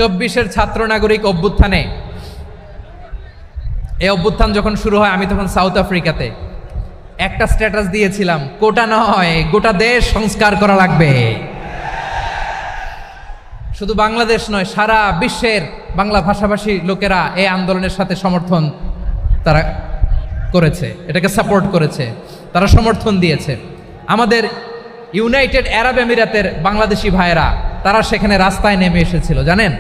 24-এর ছাত্র নাগরিক অভ্যুত্থানে, এই অভ্যুত্থান যখন শুরু হয় আমি তখন সাউথ আফ্রিকাতে একটা স্ট্যাটাস দিয়েছিলাম, কোটা নয় গোটা দেশ সংস্কার করা লাগবে। শুধু বাংলাদেশ নয়, সারা বিশ্বের বাংলা ভাষাভাষী লোকেরা এই আন্দোলনের সাথে সমর্থন তারা করেছে, এটাকে সাপোর্ট করেছে, তারা সমর্থন দিয়েছে। আমাদের ইউনাইটেড আরব আমিরাতের বাংলাদেশি ভাইয়েরা তারা সেখানে রাস্তায় নেমে এসেছিল, জানেন?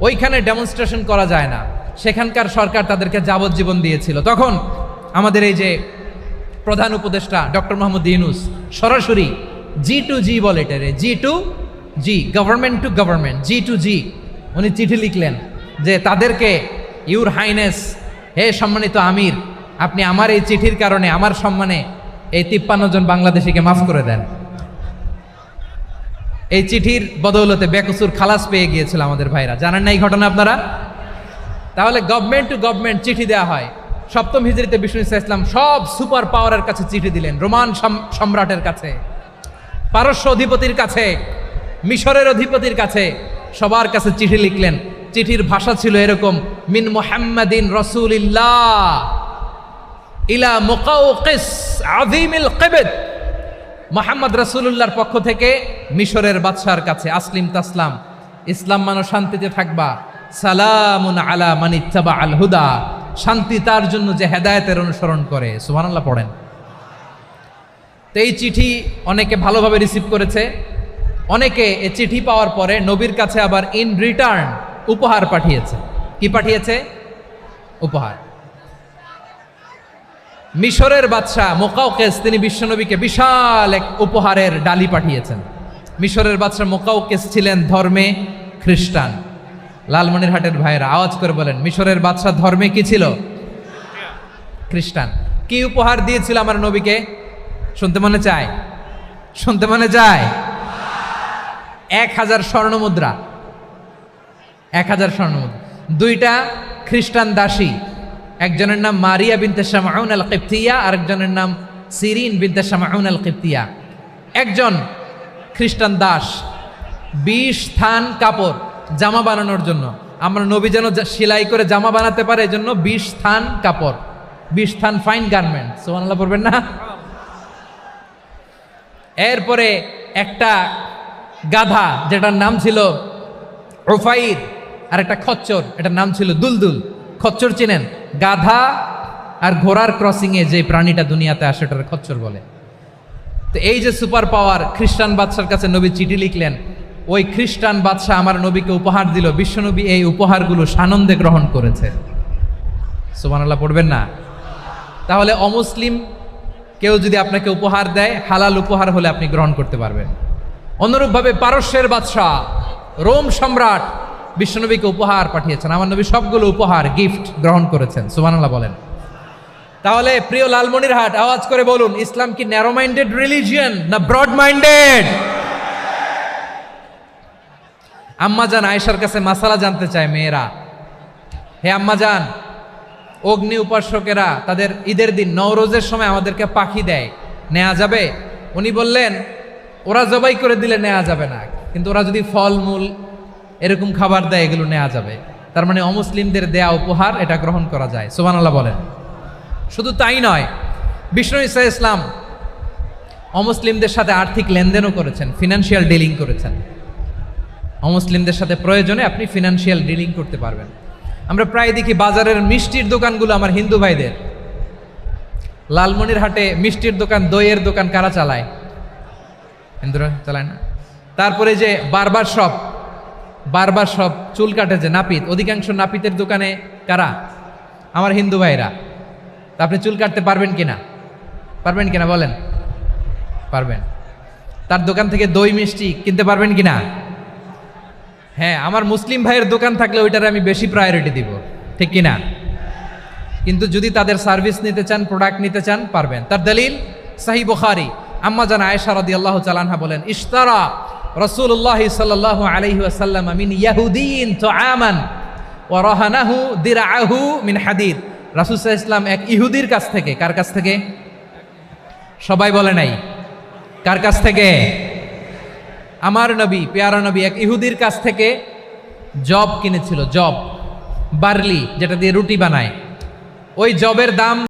ওইখানে ডেমনস্ট্রেশন করা যায় না, সেখানকার সরকার তাদেরকে যাবজ্জীবন দিয়েছিল। তখন আমাদের এই যে প্রধান উপদেষ্টা ডক্টর মোহাম্মদ ইউনূস সরাসরি G2G বলে, এটারে G2G, government to government, G2G, উনি চিঠি লিখলেন যে তাদেরকে, ইউর হাইনেস, হে সম্মানিত আমির, আপনি আমার এই চিঠির কারণে আমার সম্মানে এই 53 জন বাংলাদেশিকে মাফ করে দেন। এই চিঠির বদৌলতে বেকসুর খালাস পেয়ে গিয়েছিল আমাদের ভাইরা, জানেন না এই ঘটনা আপনারা? তাহলে গভর্নমেন্ট টু গভর্নমেন্ট চিঠি দেওয়া হয়। সপ্তম হিজরিতে বিষ্ণু ইসলাম সব সুপার পাওয়ারের কাছে চিঠি দিলেন, রোমান সম্রাটের কাছে, পারস্য অধিপতির কাছে, মিশরের অধিপতির কাছে, সবার কাছে চিঠি লিখলেন। চিঠির ভাষা ছিল এরকম, মিন মুহাম্মাদিন রাসূলিল্লাহ ইলা মুকাওকিস আযীমিল কিবত, মুহাম্মদ রাসূলুল্লাহর পক্ষ থেকে মিশরের বাদশার কাছে, আসলিম তাসলাম, ইসলাম মানো শান্তিতে থাকবা, সালামুন আলা মান ইত্তাবা আল হুদা, শান্তি তার জন্য যে হেদায়েতের অনুসরণ করে। সুবহানাল্লাহ পড়েন। তো এই চিঠি অনেকে ভালোভাবে রিসিভ করেছে, অনেকে এই চিঠি পাওয়ার পরে নবীর কাছে আবার ইন রিটার্ন উপহার পাঠিয়েছে। কি পাঠিয়েছে? উপহার। মিশরের বাদশাহ মুকাওকিস তিনি বিশ্বনবীকে বিশাল এক উপহারের ডালি পাঠিয়েছেন। মিশরের বাদশাহ মুকাওকিস ছিলেন ধর্মে খ্রিস্টান। লালমনিরহাটের ভাইয়েরা আওয়াজ করে বলেন, মিশরের বাদশাহ ধর্মে কি ছিল? খ্রিস্টান। কি উপহার দিয়েছিল আমার নবীকে? শুনতে মনে চায়? শুনতে মনে চায়? 1000 স্বর্ণ মুদ্রা, 1000 স্বর্ণ মুদ্রা। 2টা খ্রিস্টান দাসী, একজনের নাম মারিয়া বিনতে শামউন আল কিবতিয়া, আরেকজনের নাম সিরিন বিনতে শামউন আল কিবতিয়া। একজন খ্রিস্টান দাস 20 থান কাপড় জামা বানানোর জন্য, আমরা নবী যেন সেলাই করে জামা বানাতে পারে এজন্য 20 থান কাপড়, 20 থান ফাইন গার্মেন্ট। সুবহানাল্লাহ পড়বেন না? এরপরে একটা গাধা যেটার নাম ছিল উফাইর, আর একটা খচ্চর, এটার নাম ছিল দুলদুল। খচ্চর চিনেন? গাধা আর ঘোড়ার ক্রসিংয়ে যে প্রাণীটা দুনিয়াতে আসে ওটার খচ্চর বলে। তো এই যে সুপার পাওয়ার খ্রিস্টান বাদশার কাছে নবী চিঠি লিখলেন, ওই খ্রিস্টান বাদশাহ আমার নবীকে উপহার দিল। বিশ্বনবী এই উপহারগুলো সানন্দে গ্রহণ করেছে। সুবহানাল্লাহ পড়বেন না? তাহলে অমুসলিম কেউ যদি আপনাকে উপহার দেয়, হালাল উপহার হলে আপনি গ্রহণ করতে পারবেন। অনুরূপভাবে পারস্যের বাদশাহ রোম সম্রাট বিশ্বনবীকে উপহার পাঠিয়েছেন, আমার নবী সবগুলো উপহার গিফট গ্রহণ করেছেন। সুবহানাল্লাহ বলেন। তাহলে প্রিয় লালমনিরহাট আওয়াজ করে বলুন, ইসলাম কি ন্যারো মাইন্ডেড রিলিজিয়ন না ব্রড মাইন্ডেড? আম্মাজান আয়েশার কাছে মাসালা জানতে চায় মেয়েরা, হে আম্মাজান, অগ্নি উপাসকেরা তাদের ঈদের দিন নওরোজের সময় আমাদেরকে পাখি দেয়, নেওয়া যাবে? উনি বললেন, ওরা জবাই করে দিলে নেওয়া যাবে না, কিন্তু ওরা যদি ফলমূল এরকম খাবার দেয় এগুলো নেওয়া যাবে। তার মানে অমুসলিমদের দেয়া উপহার এটা গ্রহণ করা যায়। সুবহানাল্লাহ বলেন। শুধু তাই নয়, বিষ্ণু ঈসা ইসলাম অমুসলিমদের সাথে আর্থিক লেনদেনও করেছেন, ফিনান্সিয়াল ডিলিং করেছেন। অমুসলিমদের সাথে প্রয়োজনে আপনি ফিনান্সিয়াল ডিলিং করতে পারবেন। আমরা প্রায় দেখি বাজারের মিষ্টির দোকানগুলো আমার হিন্দু ভাইদের। লালমনিরহাটে মিষ্টির দোকান, দইয়ের দোকান কারা চালায়? হিন্দুরা চালায় না? তারপরে যে বারবার শপ, চুল কাটে যে নাপিত, অধিকাংশ নাপিতের দোকানে কারা? আমার হিন্দু ভাইরা। তা আপনি চুল কাটতে পারবেন কিনা? পারবেন কিনা বলেন? পারবেন। তার দোকান থেকে দই মিষ্টি কিনতে পারবেন কিনা? হ্যাঁ, আমার মুসলিম ভাইয়ের দোকান থাকলে ওইটারে আমি বেশি প্রায়োরিটি দিব, ঠিক কিনা? কিন্তু যদি তাদের সার্ভিস নিতে চান, প্রোডাক্ট নিতে চান, পারবেন। তার দলিল সহিহ বুখারী, আম্মা জান আয়েশা রাদিয়াল্লাহু তাআলা আনহা বলেন, ইশতারা রাসূলুল্লাহ সাল্লাল্লাহু আলাইহি ওয়াসাল্লাম মিন ইয়াহুদিয়িন তুআমান ওয়া রাহানাহু দিরআহু মিন হাদিদ। রাসূল সাল্লাল্লাহু আলাইহি ওয়াসাল্লাম এক ইহুদির কাছ থেকে, কার কাছ থেকে? সবাই বলে নাই কার কাছ থেকে? আমার নবী, পেয়ারা নবী এক ইহুদির কাছ থেকে জব কিনেছিল, জব, বার্লি, যেটা দিয়ে রুটি বানায়। ওই জবের দাম